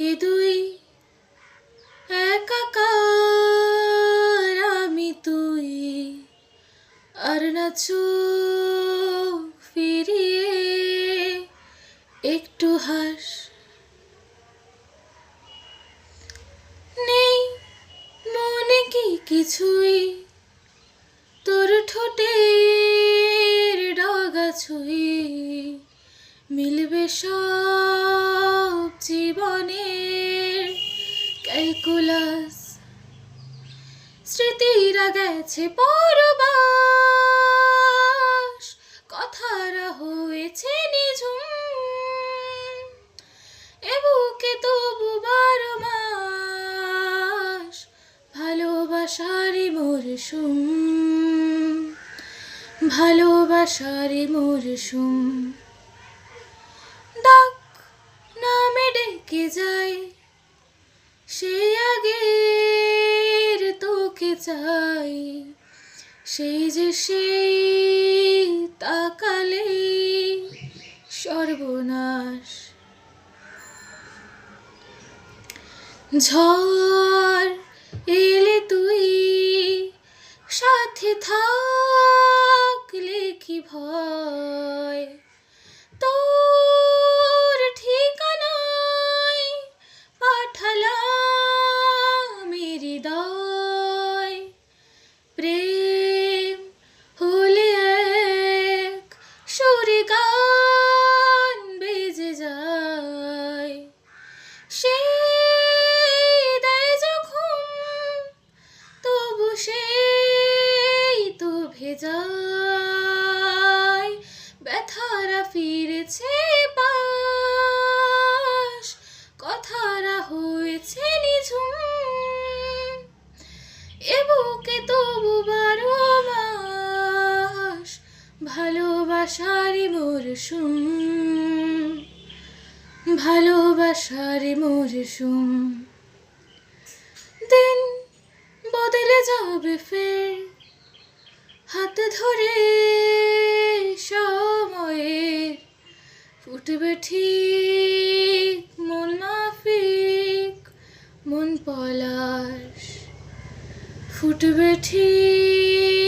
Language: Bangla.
একে দুই একাকার আমি তুই, আর না চোখ ফিরিয়ে একটু হাস। নেই মনে কি কিছুই, তোর ঠোঁটের ডগা ছুঁই, মিলবে সব জীবনের ক্যালকুলাস। স্মৃতিরা গেছে পরবাস, কথারা হয়েছে নিঝুম, এ বুকে তবু 12 মাস ভালোবাসারই মরশুম, ভালোবাসারই মরশুম। ডাক নামে ডেকে যায়, সেই আগের তোকে চাই, সেই যে সেই তাকালে সর্বনাশ। ঝড় এলে তুই সাথে থাকলে কি ভয়, তোর ঠিকানায় পাঠালাম হৃদয়। প্রেম হলে এক সুরে গান বেজে যায়, সেই দেয় যখন তবু সেই তো ভেজায়। ব্যথারা ফিরেছে পাশ, কথারা হয়েছে নিঝুম, এ বুকে তবু 12 মাস ভালোবাসারই মরশুম, ভালোবাসারই মরশুম। দিন বদলে যাবে ফের, হাত ধরে সময়ের, ফুটবে ঠিক মন মাফিক মন পলাশ, ফুটবে ঠিক